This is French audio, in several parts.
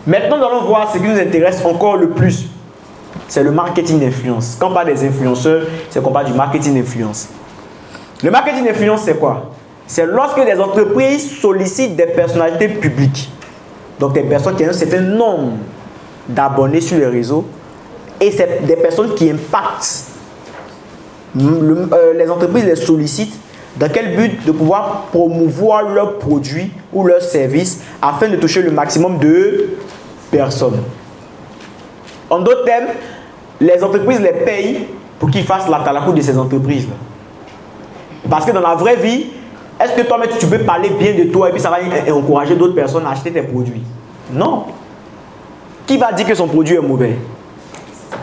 Maintenant, nous allons voir ce qui nous intéresse encore le plus. C'est le marketing d'influence. Quand on parle des influenceurs, c'est qu'on parle du marketing d'influence. Le marketing d'influence, c'est quoi? C'est lorsque des entreprises sollicitent des personnalités publiques. Donc des personnes qui ont un certain nombre d'abonnés sur les réseaux. Et c'est des personnes qui impactent. Les entreprises les sollicitent. Dans quel but? De pouvoir promouvoir leurs produits ou leurs services afin de toucher le maximum de personnes. En d'autres termes, les entreprises les payent pour qu'ils fassent la talakou de ces entreprises-là. Parce que dans la vraie vie, est-ce que toi-même tu peux parler bien de toi et puis ça va encourager d'autres personnes à acheter tes produits? Non. Qui va dire que son produit est mauvais?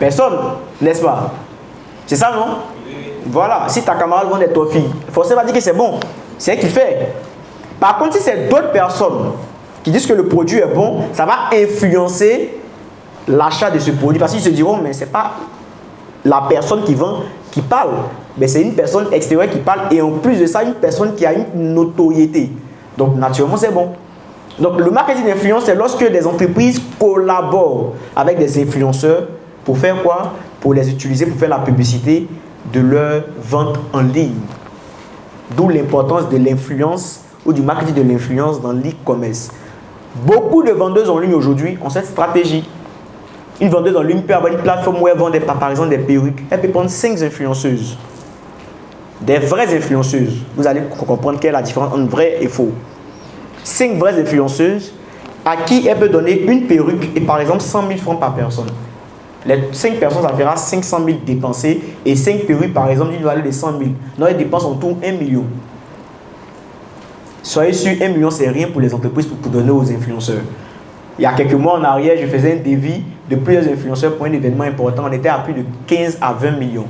Personne, n'est-ce pas? C'est ça, non? Voilà, si ta camarade vend des toffees, forcément va dire que c'est bon. C'est elle qui fait. Par contre, si c'est d'autres personnes qui disent que le produit est bon, ça va influencer l'achat de ce produit. Parce qu'ils se diront, mais ce n'est pas la personne qui vend qui parle, mais c'est une personne extérieure qui parle. Et en plus de ça, une personne qui a une notoriété. Donc, naturellement, c'est bon. Donc, le marketing d'influence, c'est lorsque des entreprises collaborent avec des influenceurs pour faire quoi? Pour les utiliser, pour faire la publicité de leur vente en ligne. D'où l'importance de l'influence ou du marketing de l'influence dans l'e-commerce. Beaucoup de vendeuses en ligne aujourd'hui ont cette stratégie. Une vendeuse en ligne peut avoir une plateforme où elle vend par exemple des perruques. Elle peut prendre 5 influenceuses. Des vraies influenceuses. Vous allez comprendre quelle est la différence entre vrai et faux. 5 vraies influenceuses à qui elle peut donner une perruque et par exemple 100 000 francs par personne. Les 5 personnes, ça fera 500 000 dépensés et 5 perruques, par exemple, d'une valeur de 100 000. Donc, elles dépensent en tout 1 million. Soyez sûr, 1 million, c'est rien pour les entreprises pour donner aux influenceurs. Il y a quelques mois en arrière, je faisais un devis de plusieurs influenceurs pour un événement important. On était à plus de 15 à 20 millions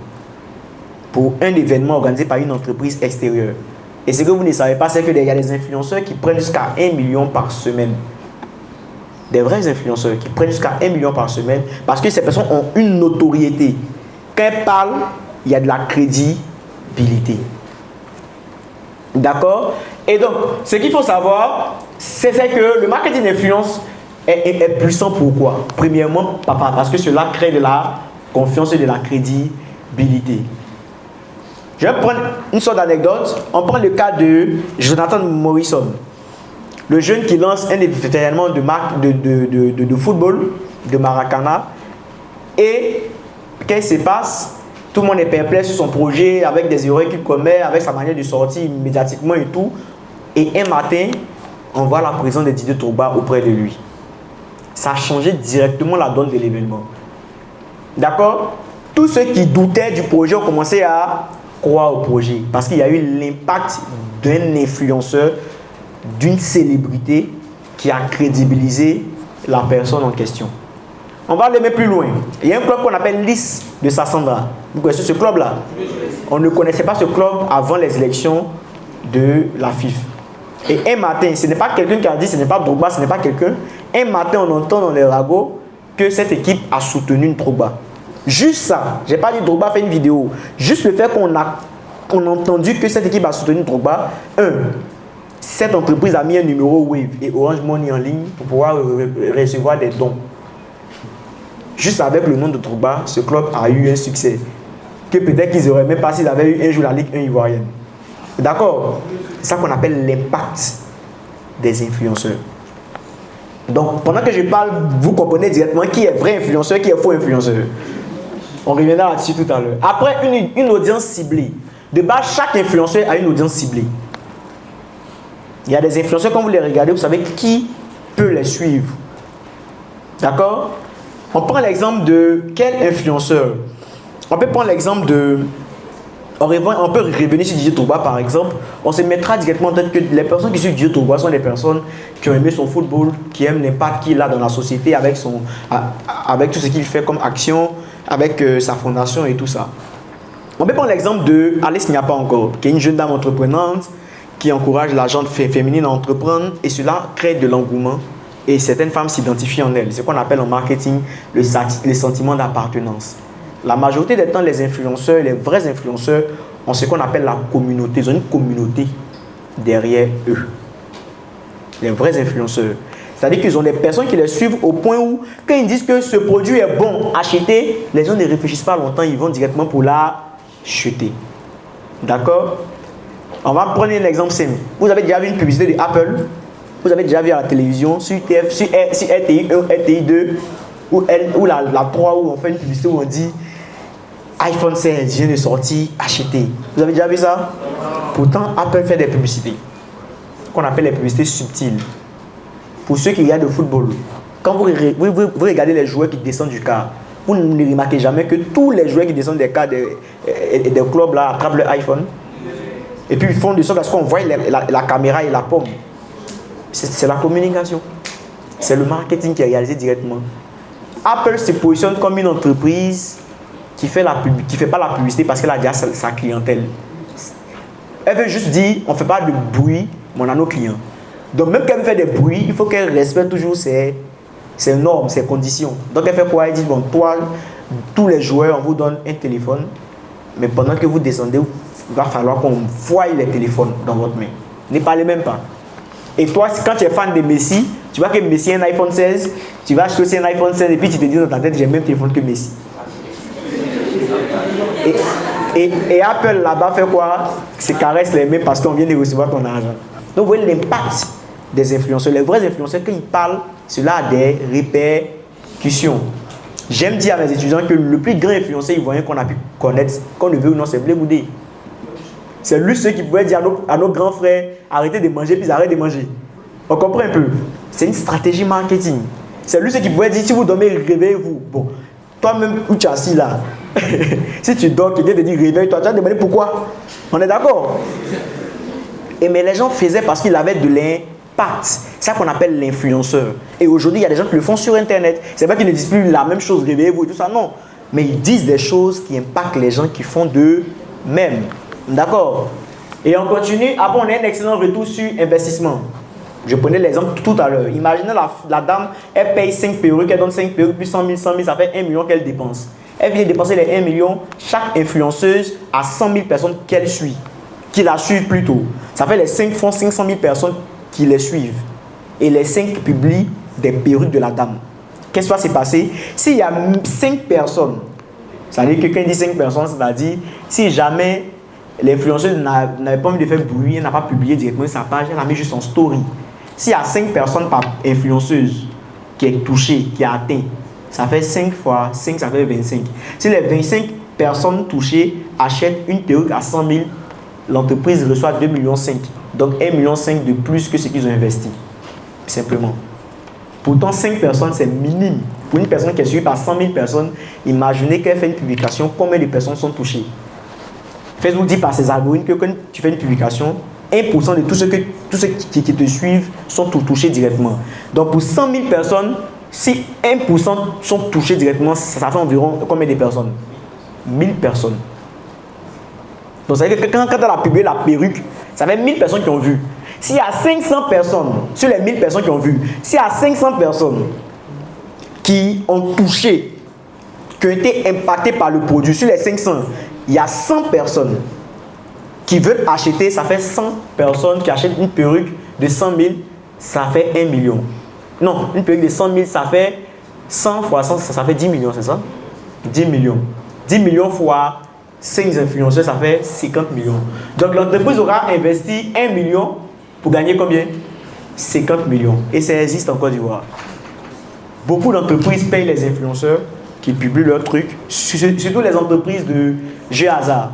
pour un événement organisé par une entreprise extérieure. Et ce que vous ne savez pas, c'est qu'il y a des influenceurs qui prennent jusqu'à 1 million par semaine. Des vrais influenceurs qui prennent jusqu'à 1 million par semaine parce que ces personnes ont une notoriété. Quand elles parlent, il y a de la crédibilité. D'accord? Et donc, ce qu'il faut savoir, c'est que le marketing d'influence est puissant. Pourquoi? Premièrement, parce que cela crée de la confiance et de la crédibilité. Je vais prendre une sorte d'anecdote. On prend le cas de Jonathan Morrison. Le jeune qui lance un événement de football de Maracana. Et qu'est-ce qui se passe? Tout le monde est perplexe sur son projet, avec des erreurs qu'il commet, avec sa manière de sortir médiatiquement et tout. Et un matin, on voit la présence de Didier Drogba auprès de lui. Ça a changé directement la donne de l'événement. D'accord? Tous ceux qui doutaient du projet ont commencé à croire au projet. Parce qu'il y a eu l'impact d'un influenceur, d'une célébrité qui a crédibilisé la personne en question. On va aller même plus loin. Il y a un club qu'on appelle l'IS de Sassandra. Vous connaissez ce club-là? On ne connaissait pas ce club avant les élections de la FIF. Et un matin, ce n'est pas quelqu'un qui a dit, ce n'est pas Drogba, ce n'est pas quelqu'un. Un matin, on entend dans les ragots que cette équipe a soutenu une Drogba. Juste ça. Je n'ai pas dit Drogba fait une vidéo. Juste le fait qu'on a entendu que cette équipe a soutenu Drogba. Cette entreprise a mis un numéro Wave et Orange Money en ligne pour pouvoir recevoir des dons. Juste avec le nom de Drogba, ce club a eu un succès que peut-être qu'ils n'auraient même pas s'ils avaient eu un jour la Ligue 1 ivoirienne. D'accord? C'est ça qu'on appelle l'impact des influenceurs. Donc, pendant que je parle, vous comprenez directement qui est vrai influenceur, qui est faux influenceur. On reviendra là-dessus tout à l'heure. Après, une audience ciblée. De base, chaque influenceur a une audience ciblée. Il y a des influenceurs, quand vous les regardez, vous savez qui peut les suivre. D'accord? On prend l'exemple de quel influenceur? On peut prendre l'exemple de... On peut revenir sur Didier Drogba par exemple. On se mettra directement en tête que les personnes qui suivent Didier Drogba sont des personnes qui ont aimé son football, qui aiment l'impact qu'il a dans la société avec tout ce qu'il fait comme action, avec sa fondation et tout ça. On peut prendre l'exemple de Alice Niapa encore, qui est une jeune dame entreprenante qui encourage la gente féminine à entreprendre et cela crée de l'engouement et certaines femmes s'identifient en elle. C'est ce qu'on appelle en marketing le sentiment d'appartenance. La majorité des temps, les influenceurs, les vrais influenceurs ont ce qu'on appelle la communauté. Ils ont une communauté derrière eux. Les vrais influenceurs. C'est-à-dire qu'ils ont des personnes qui les suivent au point où, quand ils disent que ce produit est bon, achetez, les gens ne réfléchissent pas longtemps, ils vont directement pour l'acheter. D'accord? On va prendre un exemple simple. Vous avez déjà vu une publicité de Apple? Vous avez déjà vu à la télévision, sur TF, sur RTI 1, RTI 2, ou la 3, où on fait une publicité où on dit iPhone 16 vient de sortir, achetez. Vous avez déjà vu ça? Pourtant, Apple fait des publicités qu'on appelle les publicités subtiles. Pour ceux qui regardent le football, quand vous regardez les joueurs qui descendent du car, vous ne remarquez jamais que tous les joueurs qui descendent des cars des clubs là attrapent leur iPhone. Et puis ils font de sorte à ce qu'on voit la caméra et la pomme. C'est la communication. C'est le marketing qui est réalisé directement. Apple se positionne comme une entreprise qui fait pas la publicité parce qu'elle a déjà sa clientèle. Elle veut juste dire, on ne fait pas de bruit, mais on a nos clients. Donc même quand elle fait des bruits, il faut qu'elle respecte toujours ses normes, ses conditions. Donc elle fait quoi? Elle dit, bon, toi, tous les joueurs, on vous donne un téléphone, mais pendant que vous descendez, il va falloir qu'on voie les téléphones dans votre main. Ne parlez même pas. Et toi, quand tu es fan de Messi, tu vois que Messi a un iPhone 16, tu vas acheter aussi un iPhone 16 et puis tu te dis dans ta tête, j'ai le même téléphone que Messi. Et Apple là-bas fait quoi? Se caresse les mains parce qu'on vient de recevoir ton argent. Donc vous voyez l'impact des influenceurs. Les vrais influenceurs, quand ils parlent, cela a des répercussions. J'aime dire à mes étudiants que le plus grand influenceur ivoirien qu'on a pu connaître, qu'on le veut ou non, c'est Blé Goudé. C'est lui ceux qui pouvaient dire à nos grands frères, arrêtez de manger, puis ils arrêtent de manger. On comprend un peu. C'est une stratégie marketing. C'est lui ceux qui pouvaient dire, si vous dormez, réveillez-vous. Bon, toi-même, où tu es assis là, si tu dors, quelqu'un te dit réveille-toi, tu vas te demander pourquoi. On est d'accord? Mais les gens faisaient parce qu'ils avaient de l'impact. C'est ça qu'on appelle l'influenceur. Et aujourd'hui, il y a des gens qui le font sur Internet. C'est pas qu'ils ne disent plus la même chose, réveillez-vous et tout ça, non. Mais ils disent des choses qui impactent les gens qui font d'eux-mêmes. D'accord? Et on continue. Après, on a un excellent retour sur investissement. Je prenais l'exemple tout à l'heure. Imaginez la dame, elle paye 5 perruques, elle donne 5 perruques, puis 100 000, ça fait 1 million qu'elle dépense. Elle vient de dépenser les 1 million. Chaque influenceuse a 100 000 personnes qu'elle suit, qui la suivent plutôt. Ça fait les 5 font 500 000 personnes qui les suivent. Et les 5 publient des perruques de la dame. Qu'est-ce qui va se passer? S'il y a 5 personnes, ça veut dire que quand il dit 5 personnes, c'est-à-dire si jamais l'influenceuse n'avait pas envie de faire bruit, elle n'a pas publié directement sa page, elle a mis juste son story. S'il y a 5 personnes par influenceuse qui est touchée, qui a atteint, ça fait 5 fois 5, ça fait 25. Si les 25 personnes touchées achètent une perruque à 100 000, l'entreprise reçoit 2,5 millions. Donc 1,5 million de plus que ce qu'ils ont investi. Simplement. Pourtant, 5 personnes, c'est minime. Pour une personne qui est suivie par 100 000 personnes, imaginez qu'elle fait une publication, combien de personnes sont touchées? Facebook dit par ses algorithmes que quand tu fais une publication, 1% de tous ceux qui te suivent sont touchés directement. Donc pour 100 000 personnes, si 1% sont touchés directement, ça fait environ combien de personnes? 1000 personnes. Donc ça veut dire que quand elle a publié la perruque, ça fait 1000 personnes qui ont vu. S'il y a 500 personnes, sur les 1000 personnes qui ont vu, s'il y a 500 personnes qui ont touché, qui ont été impactées par le produit, sur les 500, il y a 100 personnes qui veulent acheter, ça fait 100 personnes qui achètent une perruque de 100 000, ça fait 1 million. Non, une perruque de 100 000, ça fait 100 fois 100, ça fait 10 millions, c'est ça? 10 millions. 10 millions fois 5 influenceurs, ça fait 50 millions. Donc l'entreprise aura investi 1 million pour gagner combien? 50 millions. Et ça existe en Côte d'Ivoire. Beaucoup d'entreprises payent les influenceurs qui publient leurs trucs, surtout les entreprises de jeux hasard.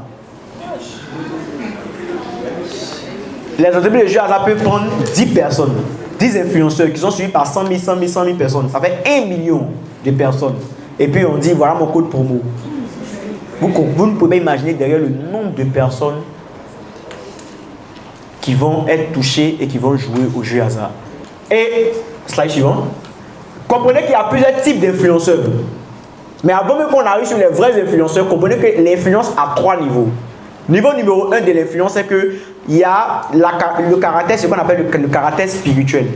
Les entreprises de jeux hasard peuvent prendre 10 personnes, 10 influenceurs qui sont suivis par 100 000, 100 000, 100 000 personnes. Ça fait 1 million de personnes. Et puis on dit, voilà mon code promo. Vous ne pouvez pas imaginer derrière le nombre de personnes qui vont être touchées et qui vont jouer au jeu hasard. Et, slide suivant. Comprenez qu'il y a plusieurs types d'influenceurs. Mais avant même qu'on arrive sur les vrais influenceurs, comprenez que l'influence a 3 niveaux. Niveau numéro 1 de l'influence, c'est qu'il y a le caractère, ce qu'on appelle le caractère spirituel.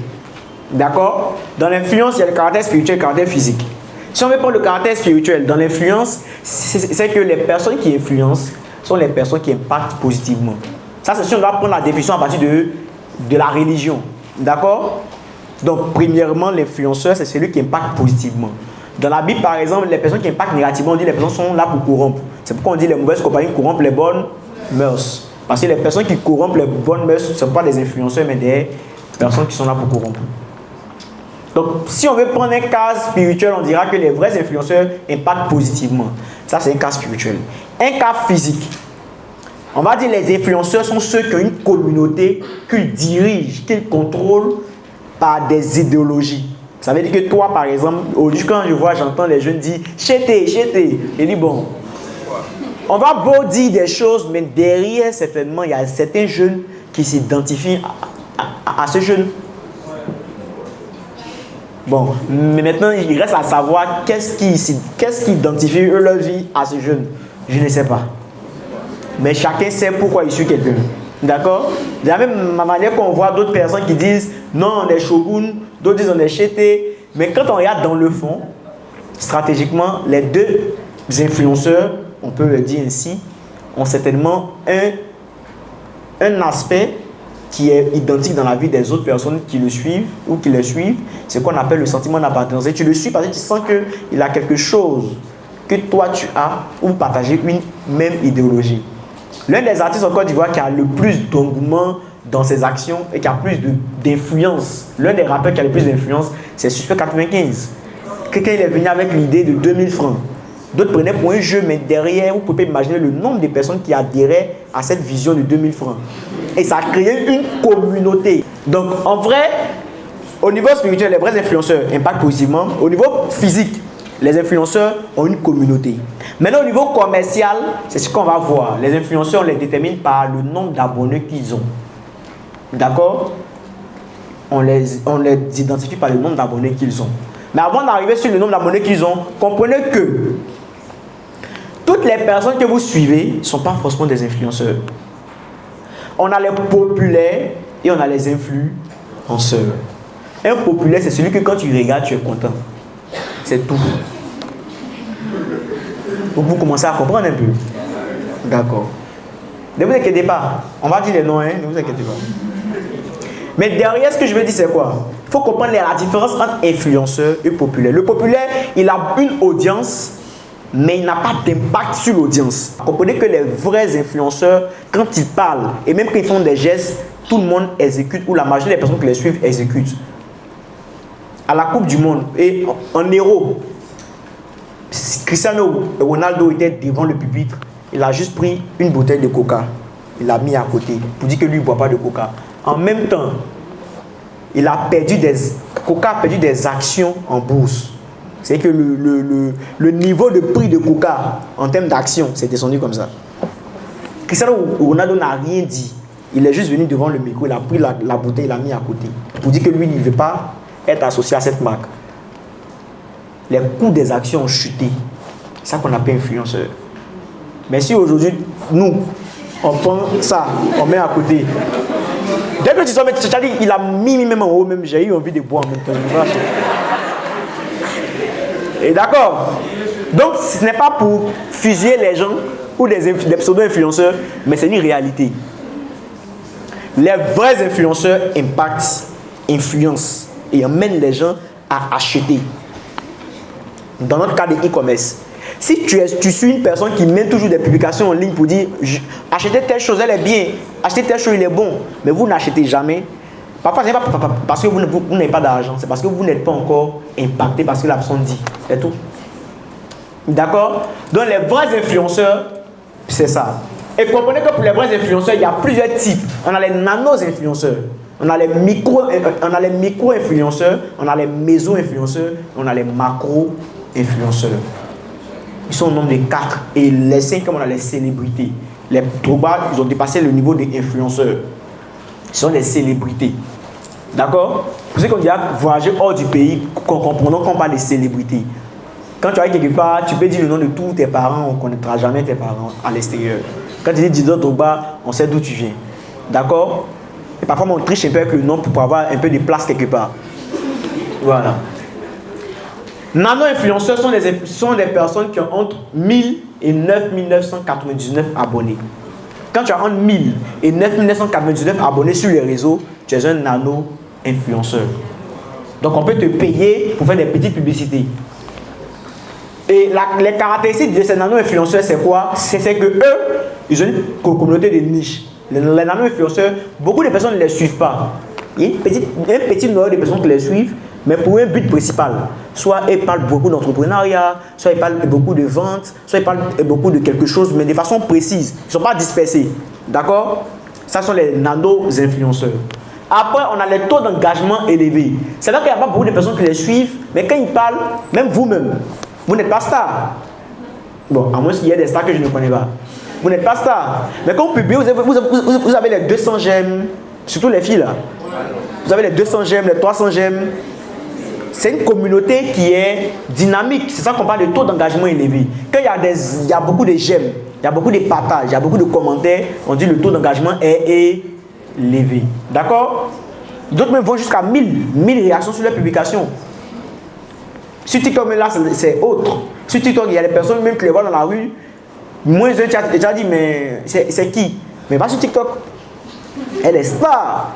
D'accord? Dans l'influence, il y a le caractère spirituel et le caractère physique. Si on veut prendre le caractère spirituel dans l'influence, c'est que les personnes qui influencent sont les personnes qui impactent positivement. Ça, c'est si on doit prendre la définition à partir de la religion. D'accord? Donc, premièrement, l'influenceur, c'est celui qui impacte positivement. Dans la Bible, par exemple, les personnes qui impactent négativement, on dit les personnes sont là pour corrompre. C'est pourquoi on dit les mauvaises compagnies corrompent les bonnes mœurs. Parce que les personnes qui corrompent les bonnes mœurs ne sont pas des influenceurs, mais des personnes qui sont là pour corrompre. Donc, si on veut prendre un cas spirituel, on dira que les vrais influenceurs impactent positivement. Ça, c'est un cas spirituel. Un cas physique. On va dire les influenceurs sont ceux qui ont une communauté qu'ils dirigent, qu'ils contrôlent par des idéologies. Ça veut dire que toi, par exemple, aujourd'hui, quand j'entends les jeunes dire « chété, chété », je dis « bon, on va beau dire des choses, mais derrière, certainement, il y a certains jeunes qui s'identifient à ce jeune. » Bon, mais maintenant, il reste à savoir qu'est-ce qui identifie eux, leur vie à ce jeune. Je ne sais pas. Mais chacun sait pourquoi il suit quelqu'un. D'accord? De la même manière qu'on voit d'autres personnes qui disent non, on est shogun, d'autres disent on est chété. Mais quand on regarde dans le fond, stratégiquement, les deux influenceurs, on peut le dire ainsi, ont certainement un aspect qui est identique dans la vie des autres personnes qui le suivent ou qui les suivent. C'est ce qu'on appelle le sentiment d'appartenance. Et tu le suis parce que tu sens qu'il a quelque chose que toi tu as ou vous partagez une même idéologie. L'un des artistes en Côte d'Ivoire qui a le plus d'engouement dans ses actions et qui a plus d'influence, l'un des rappeurs qui a le plus d'influence, c'est Suspect 95. Quelqu'un est venu avec l'idée de 2000 francs. D'autres prenaient pour un jeu, mais derrière, vous pouvez imaginer le nombre de personnes qui adhéraient à cette vision de 2000 francs. Et ça a créé une communauté. Donc, en vrai, au niveau spirituel, les vrais influenceurs impactent positivement. Au niveau physique, les influenceurs ont une communauté. Maintenant, au niveau commercial, c'est ce qu'on va voir. Les influenceurs, on les détermine par le nombre d'abonnés qu'ils ont. D'accord? On les identifie par le nombre d'abonnés qu'ils ont. Mais avant d'arriver sur le nombre d'abonnés qu'ils ont, comprenez que toutes les personnes que vous suivez ne sont pas forcément des influenceurs. On a les populaires et on a les influenceurs. Un populaire, c'est celui que quand tu regardes, tu es content. C'est tout. Donc vous commencez à comprendre un peu. D'accord. Ne vous inquiétez pas. On va dire les noms, hein? Ne vous inquiétez pas. Mais derrière, ce que je veux dire, c'est quoi? Il faut comprendre la différence entre influenceur et populaire. Le populaire, il a une audience, mais il n'a pas d'impact sur l'audience. Comprenez que les vrais influenceurs, quand ils parlent, et même quand ils font des gestes, tout le monde exécute, ou la majorité des personnes qui les suivent exécutent. À la Coupe du Monde, et en héros, Cristiano Ronaldo était devant le pupitre. Il a juste pris une bouteille de coca. Il l'a mis à côté pour dire que lui ne boit pas de coca. En même temps, Coca a perdu des actions en bourse. C'est que le niveau de prix de Coca en termes d'actions s'est descendu comme ça. Cristiano Ronaldo n'a rien dit. Il est juste venu devant le micro, il a pris la bouteille, il l'a mis à côté. Pour dire que lui, il ne veut pas être associé à cette marque. Les coûts des actions ont chuté. C'est ça qu'on appelle influenceur. Mais si aujourd'hui, nous, on prend ça, on met à côté. Dès que tu sors, il a mis même en haut, même j'ai eu envie de boire en même temps. Et d'accord. Donc, ce n'est pas pour fusiller les gens ou des pseudo-influenceurs, mais c'est une réalité. Les vrais influenceurs impactent, influencent et emmènent les gens à acheter. Dans notre cas de e-commerce, si tu suis une personne qui met toujours des publications en ligne pour dire achetez telle chose, elle est bien, achetez telle chose, il est bon, mais vous n'achetez jamais. Parfois, ce n'est pas parce que vous n'avez pas d'argent, c'est parce que vous n'êtes pas encore impacté parce que la personne dit. C'est tout. D'accord? Donc, les vrais influenceurs, c'est ça. Et comprenez que pour les vrais influenceurs, il y a plusieurs types. On a les nano-influenceurs, on a les micro-influenceurs, on a les méso-influenceurs, on a les macro-influenceurs. Ils sont au nombre de 4. Et les 5, on a les célébrités. Les Drogba, ils ont dépassé le niveau des influenceurs. Ils sont des célébrités. D'accord? Pour ceux qui ont déjà voyagé hors du pays, comprenons qu'on parle des célébrités. Quand tu arrives quelque part, tu peux dire le nom de tous tes parents, on ne connaîtra jamais tes parents à l'extérieur. Quand tu dis Didier Drogba, on sait d'où tu viens. D'accord? Et parfois, on triche un peu avec le nom pour avoir un peu de place quelque part. Voilà. Nano-influenceurs sont des personnes qui ont entre 1000 et 9999 abonnés. Quand tu as entre 1000 et 9999 abonnés sur les réseaux, tu es un nano-influenceur. Donc on peut te payer pour faire des petites publicités. Et les caractéristiques de ces nano-influenceurs, c'est quoi? C'est que eux, ils ont une communauté de niche. Les nano-influenceurs, beaucoup de personnes ne les suivent pas. Il y a un petit nombre de personnes qui les suivent, mais pour un but principal. Soit ils parlent beaucoup d'entrepreneuriat, soit ils parlent beaucoup de vente, soit ils parlent beaucoup de quelque chose, mais de façon précise. Ils ne sont pas dispersés. D'accord? Ça sont les nano-influenceurs. Après, on a les taux d'engagement élevés. C'est là qu'il n'y a pas beaucoup de personnes qui les suivent, mais quand ils parlent, même vous-même, vous n'êtes pas star. Bon, à moins qu'il y ait des stars que je ne connais pas. Vous n'êtes pas star. Mais quand vous publiez, vous avez les 200 j'aime, surtout les filles là. Vous avez les 200 j'aime, les 300 j'aime. C'est une communauté qui est dynamique. C'est ça qu'on parle de taux d'engagement élevé. Quand il y a beaucoup de j'aime, il y a beaucoup de partages, il y a beaucoup de commentaires, on dit le taux d'engagement est élevé. D'accord? D'autres même vont jusqu'à 1000 réactions sur leurs publications. Sur TikTok, mais là, c'est autre. Sur TikTok, il y a des personnes même qui les voient dans la rue. Moi, je t'ai déjà dit, mais c'est qui? Mais pas sur TikTok. Elle est star.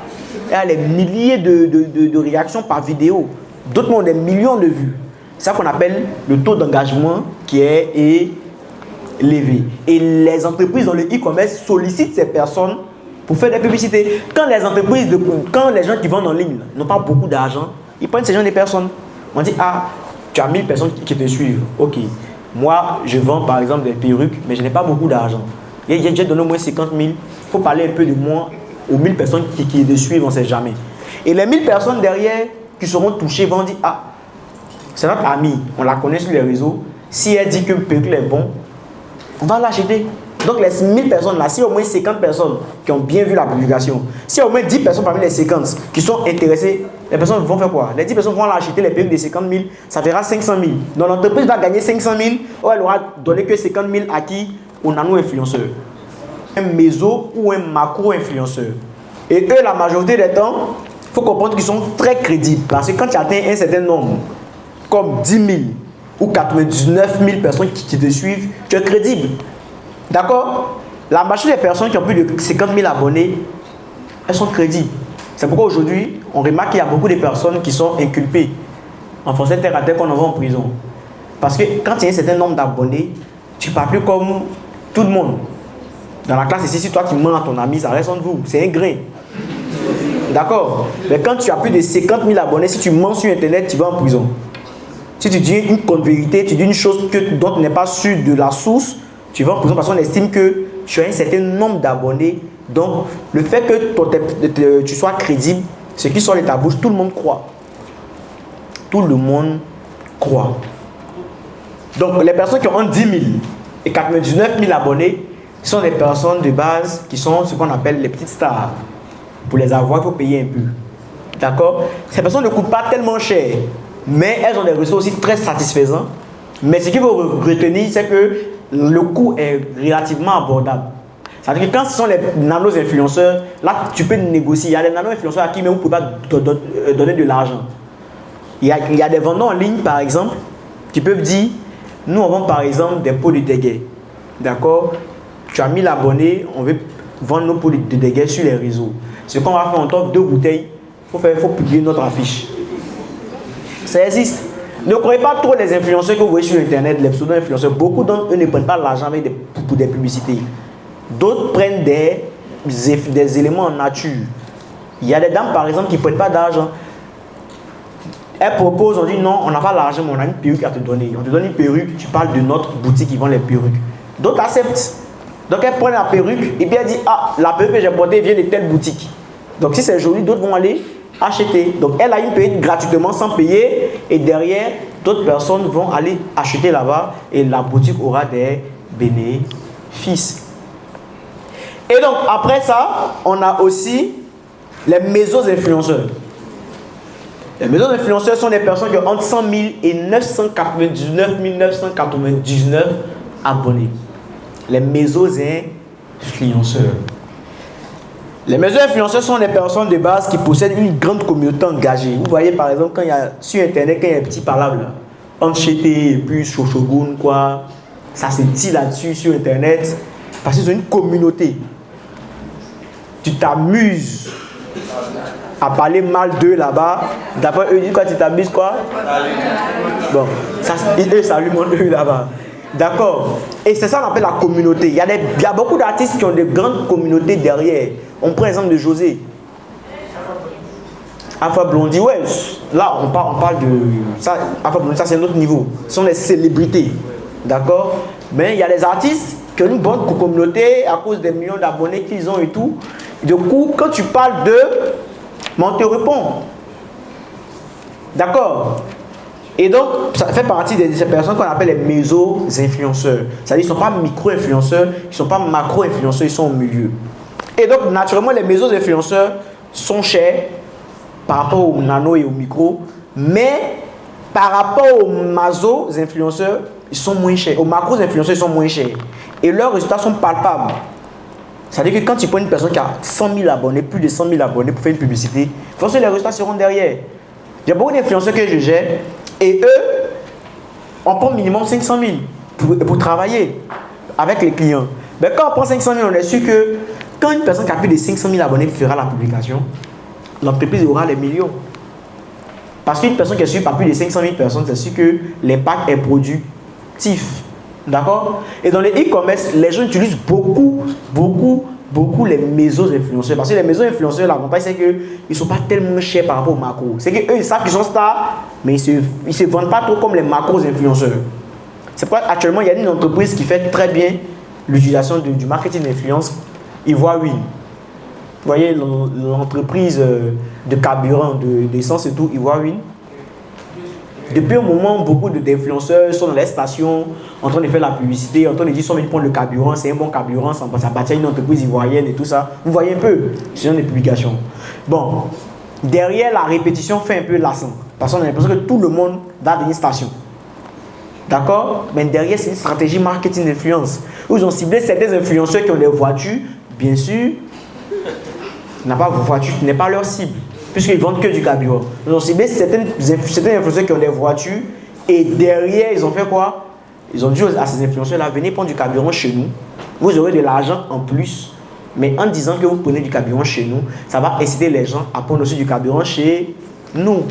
Elle a des milliers de réactions par vidéo. D'autres ont des millions de vues. C'est ça qu'on appelle le taux d'engagement qui est élevé. Et les entreprises dans le e-commerce sollicitent ces personnes pour faire des publicités. Quand les gens qui vendent en ligne n'ont pas beaucoup d'argent, ils prennent ces gens des personnes. On dit, ah, tu as 1000 personnes qui te suivent. Ok. Moi, je vends par exemple des perruques, mais je n'ai pas beaucoup d'argent. J'ai donné au moins 50 000. Il faut parler un peu de moi aux 1000 personnes qui te suivent, on ne sait jamais. Et les 1000 personnes derrière qui seront touchées vont dire, ah, c'est notre amie, on la connaît sur les réseaux. Si elle dit que le perruque est bon, on va l'acheter. Donc les 1000 personnes là, si au moins 50 personnes qui ont bien vu la publication, si au moins 10 personnes parmi les 50 qui sont intéressées, les personnes vont faire quoi? Les 10 personnes vont l'acheter les perruques de 50 000, ça fera 500 000. Donc l'entreprise va gagner 500 000, ou elle aura donné que 50 000 à qui? Aux nano-influenceurs. Un méso ou un macro-influenceur. Et eux, la majorité des temps, il faut comprendre qu'ils sont très crédibles. Parce que quand tu atteins un certain nombre, comme 10 000 ou 99 000 personnes qui te suivent, tu es crédible. D'accord? La majorité des personnes qui ont plus de 50 000 abonnés, elles sont crédibles. C'est pourquoi aujourd'hui, on remarque qu'il y a beaucoup de personnes qui sont inculpées. En français, terre à terre, qu'on envoie en prison. Parce que quand il y a un certain nombre d'abonnés, tu ne parles plus comme tout le monde. Dans la classe ici, si toi tu mens à ton ami, ça reste entre vous. C'est un grain. D'accord? Mais quand tu as plus de 50 000 abonnés, si tu mens sur Internet, tu vas en prison. Si tu dis une contre-vérité, tu dis une chose dont tu n'es pas sûr de la source, tu vas en prison parce qu'on estime que tu as un certain nombre d'abonnés. Donc, le fait que tu sois crédible, ce qui sort de ta bouche, tout le monde croit. Tout le monde croit. Donc, les personnes qui ont 10 000 et 99 000 abonnés sont des personnes de base qui sont ce qu'on appelle les petites stars. Pour les avoir, il faut payer un peu. D'accord? Ces personnes ne coûtent pas tellement cher, mais elles ont des ressources aussi très satisfaisants. Mais ce qu'il faut retenir, c'est que le coût est relativement abordable. C'est-à-dire que quand ce sont les nano-influenceurs, là, tu peux négocier. Il y a des nano-influenceurs à qui même vous ne pouvez pas donner de l'argent. Il y a des vendeurs en ligne, par exemple, qui peuvent dire, nous, on vend par exemple des pots de déguet. D'accord? Tu as 1000 abonnés, on veut vendre nos pots de déguet sur les réseaux. Ce qu'on va faire, on t'offre 2 bouteilles, il faut publier notre affiche. Ça existe. Ne croyez pas trop les influenceurs que vous voyez sur Internet, les pseudo-influenceurs. Beaucoup d'entre eux ne prennent pas l'argent pour des publicités. D'autres prennent des éléments en nature. Il y a des dames, par exemple, qui ne prennent pas d'argent. Elles proposent, on dit non, on n'a pas l'argent, mais on a une perruque à te donner. On te donne une perruque, tu parles de notre boutique qui vend les perruques. D'autres acceptent. Donc elles prennent la perruque et puis elles disent, ah, la perruque que j'ai portée vient de telle boutique. Donc si c'est joli, d'autres vont aller acheter. Donc elle a une perruque gratuitement sans payer et derrière, d'autres personnes vont aller acheter là-bas et la boutique aura des bénéfices. Et donc après ça, on a aussi les méso-influenceurs. Les méso-influenceurs sont des personnes qui ont entre 100 000 et 999 999 abonnés. Les méso-influenceurs. Les méso-influenceurs sont des personnes de base qui possèdent une grande communauté engagée. Vous voyez par exemple, quand il y a, sur Internet, quand il y a un petit palabre là, Ancheté et puis Shoshogun, quoi, ça se dit là-dessus sur Internet, parce qu'ils ont une communauté. Tu t'amuses. à parler mal d'eux là-bas. D'après eux, ils disent quoi, tu t'amuses quoi? Bon, ça, eux, ça lui montre eux là-bas. D'accord. Et c'est ça qu'on appelle la communauté. Il y a beaucoup d'artistes qui ont de grandes communautés derrière. On prend l'exemple de José. Alpha Blondy, ouais, là on parle de ça. Alpha Blondy, ça c'est un autre niveau. Ce sont les célébrités. D'accord. Mais il y a des artistes qui ont une bonne communauté à cause des millions d'abonnés qu'ils ont et tout. Du coup, quand tu parles d'eux, on te répond. D'accord. Et donc, ça fait partie de ces personnes qu'on appelle les méso-influenceurs. C'est-à-dire qu'ils ne sont pas micro-influenceurs, ils ne sont pas macro-influenceurs, ils sont au milieu. Et donc, naturellement, les méso-influenceurs sont chers par rapport aux nano et aux micro, mais par rapport aux maso-influenceurs, ils sont moins chers. Aux macro-influenceurs, ils sont moins chers. Et leurs résultats sont palpables. C'est-à-dire que quand tu prends une personne qui a 100 000 abonnés, plus de 100 000 abonnés pour faire une publicité, forcément les résultats seront derrière. Il y a beaucoup d'influenceurs que je gère et eux, on prend minimum 500 000 pour travailler avec les clients. Mais quand on prend 500 000, on est sûr que quand une personne qui a plus de 500 000 abonnés fera la publication, l'entreprise aura les millions. Parce qu'une personne qui est suivie par plus de 500 000 personnes, c'est sûr que l'impact est productif. D'accord? Et dans les e-commerce, les gens utilisent beaucoup les méso-influenceurs. Parce que les méso-influenceurs, l'avantage, c'est qu'ils ne sont pas tellement chers par rapport aux macros. C'est qu'eux, ils savent qu'ils sont stars, mais ils ne se vendent pas trop comme les macros-influenceurs. C'est pourquoi actuellement, il y a une entreprise qui fait très bien l'utilisation du marketing d'influence, Ivoirine. Vous voyez, l'entreprise de carburant, d'essence et tout, Ivoirine. Depuis un moment, beaucoup d'influenceurs sont dans les stations en train de faire la publicité, en train de dire si on veut prendre le carburant, c'est un bon carburant, ça appartient à une entreprise ivoirienne et tout ça. Vous voyez un peu ce genre de publications. Bon, derrière la répétition fait un peu lassant. Parce qu'on a l'impression que tout le monde va dans une station. D'accord? Mais derrière, c'est une stratégie marketing d'influence. Où ils ont ciblé certains influenceurs qui ont des voitures, bien sûr, n'a pas vos voitures, ce n'est pas leur cible. Puisqu'ils vendent que du carburant. Ils ont ciblé certains influenceurs qui ont des voitures et derrière, ils ont fait quoi? Ils ont dit à ces influenceurs-là, venez prendre du carburant chez nous. Vous aurez de l'argent en plus. Mais en disant que vous prenez du carburant chez nous, ça va inciter les gens à prendre aussi du carburant chez nous.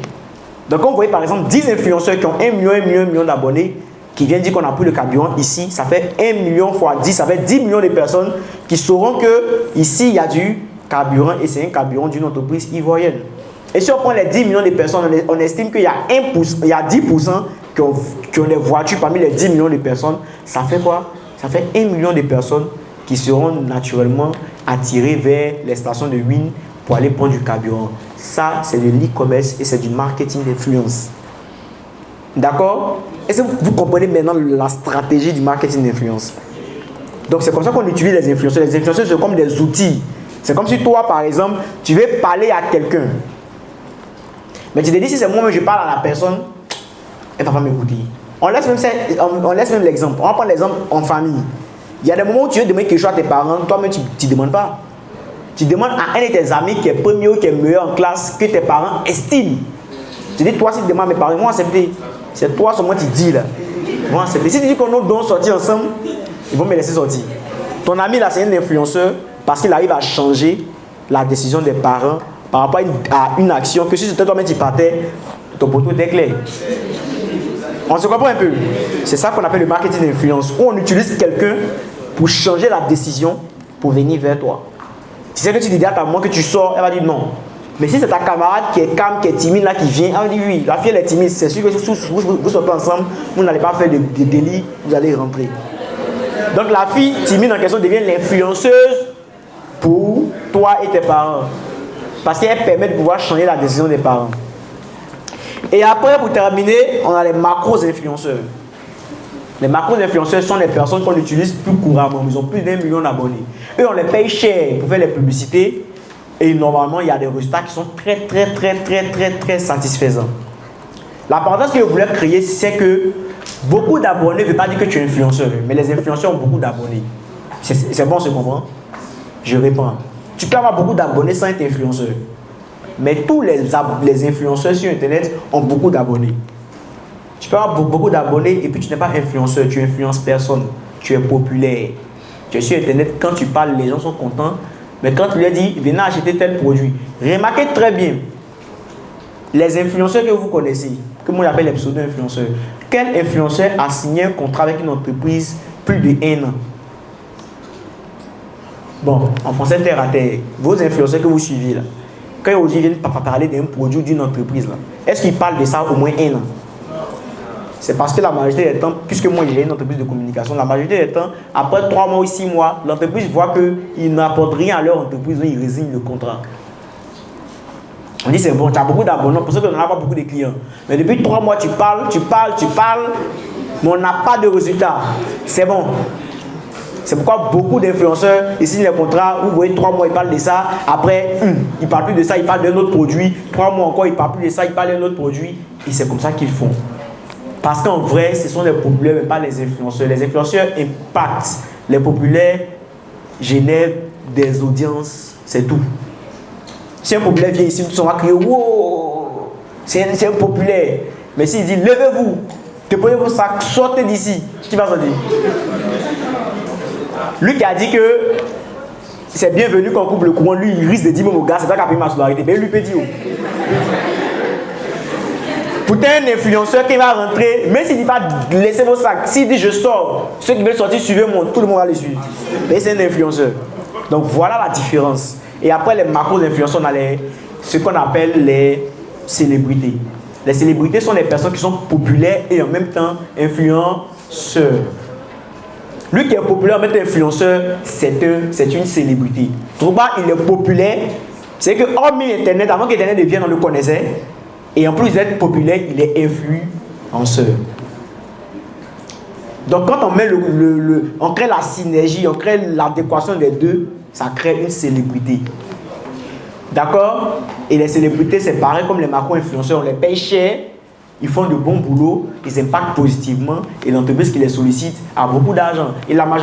Donc, quand vous voyez par exemple 10 influenceurs qui ont 1 million d'abonnés, qui viennent dire qu'on a pris le carburant ici, ça fait 1 million fois 10, ça fait 10 millions de personnes qui sauront que ici il y a du carburant et c'est un carburant d'une entreprise ivoirienne. Et si on prend les 10 millions de personnes, on estime qu'il y a 10% qui ont des voitures parmi les 10 millions de personnes. Ça fait quoi? Ça fait 1 million de personnes qui seront naturellement attirées vers les stations de Win pour aller prendre du carburant. Ça, c'est de l'e-commerce et c'est du marketing d'influence. D'accord? Est-ce que vous comprenez maintenant la stratégie du marketing d'influence? Donc, c'est comme ça qu'on utilise les influenceurs. Les influenceurs, c'est comme des outils. C'est comme si toi, par exemple, tu veux parler à quelqu'un. Mais tu te dis, si c'est moi-même, je parle à la personne, elle ne va pas m'écouter. On laisse même l'exemple. On va prendre l'exemple en famille. Il y a des moments où tu veux demander quelque chose à tes parents, toi-même, tu ne demandes pas. Tu demandes à un de tes amis qui est premier ou qui est meilleur en classe, que tes parents estiment. Tu dis, toi, si tu demandes à mes parents, ils vont accepter. C'est toi seulement tu dis là. Ils vont accepter. Si tu dis qu'on nous donne sortir ensemble, ils vont me laisser sortir. Ton ami là, c'est un influenceur parce qu'il arrive à changer la décision des parents par rapport à une action que si c'était toi-même tu partais, ton poteau était clair. On se comprend un peu. C'est ça qu'on appelle le marketing d'influence, où on utilise quelqu'un pour changer la décision pour venir vers toi. Si c'est que tu dis à ta maman que tu sors, elle va dire non. Mais si c'est ta camarade qui est calme, qui est timide là, qui vient, elle va dire oui, la fille elle est timide, c'est sûr que si vous sortez ensemble, vous n'allez pas faire de délit, vous allez rentrer. Donc la fille timide en question devient l'influenceuse pour toi et tes parents. Parce qu'elle permet de pouvoir changer la décision des parents. Et après, pour terminer, on a les macros-influenceurs. Les macros-influenceurs sont les personnes qu'on utilise plus couramment. Ils ont plus d'1 million d'abonnés. Eux, on les paye cher pour faire les publicités. Et normalement, il y a des résultats qui sont très satisfaisants. L'importance que je voulais créer, c'est que beaucoup d'abonnés ne veut pas dire que tu es influenceur. Mais les influenceurs ont beaucoup d'abonnés. C'est bon, on se comprend? Je réponds. Tu peux avoir beaucoup d'abonnés sans être influenceur. Mais tous les influenceurs sur Internet ont beaucoup d'abonnés. Tu peux avoir beaucoup d'abonnés et puis tu n'es pas influenceur, tu influences personne. Tu es populaire. Tu es sur Internet, quand tu parles, les gens sont contents Mais quand tu lui dis, venez acheter tel produit, remarquez très bien, les influenceurs que vous connaissez, que moi j'appelle les pseudo-influenceurs, quel influenceur a signé un contrat avec une entreprise plus de 1 an? Bon, en français, terre à terre, vos influenceurs que vous suivez là, quand ils viennent parler d'un produit d'une entreprise là, est-ce qu'ils parlent de ça au moins 1 an? C'est parce que la majorité des temps, puisque moi j'ai une entreprise de communication, la majorité des temps, après 3 mois ou 6 mois, l'entreprise voit qu'ils n'apportent rien à leur entreprise, ils résignent le contrat. On dit c'est bon, tu as beaucoup d'abonnés, pour ça qu'on n'a pas beaucoup de clients. Mais depuis 3 mois, tu parles, mais on n'a pas de résultat. C'est bon. C'est pourquoi beaucoup d'influenceurs, ils signent les contrats, vous voyez 3 mois, ils parlent de ça, après, ils ne parlent plus de ça, ils parlent d'un autre produit, 3 mois encore, ils ne parlent plus de ça, ils parlent d'un autre produit, et c'est comme ça qu'ils font. Parce qu'en vrai, ce sont les populaires, mais pas les influenceurs. Les influenceurs impactent. Les populaires génèrent des audiences, c'est tout. Si un populaire vient ici, tout le monde va crier « Wow, c'est un populaire ». Mais s'il dit « Levez-vous, déprenez vos sacs, sortez d'ici », qui va sortir? Lui qui a dit que c'est bienvenu qu'on coupe le courant, lui il risque de dire au gars, c'est toi qui as payé ma scolarité. Mais lui peut dire. Pourtant, un influenceur qui va rentrer, même s'il dit pas laissez vos sacs, s'il dit je sors, ceux qui veulent sortir, suivez-moi, tout le monde va les suivre. Mais c'est un influenceur. Donc voilà la différence. Et après les macro-influenceurs, on a ce qu'on appelle les célébrités. Les célébrités sont des personnes qui sont populaires et en même temps influenceurs. Lui qui est populaire, en même temps influenceur, c'est une célébrité. Trouba, il est populaire. C'est que hormis Internet, avant qu'Internet devienne, on le connaissait. Et en plus d'être populaire, il est influenceur. Donc quand on met on crée la synergie, on crée l'adéquation des deux, ça crée une célébrité. D'accord? Et les célébrités, c'est pareil comme les macro-influenceurs, on les paye cher, ils font de bons boulots, ils impactent positivement et l'entreprise qui les sollicite a beaucoup d'argent. Et la majorité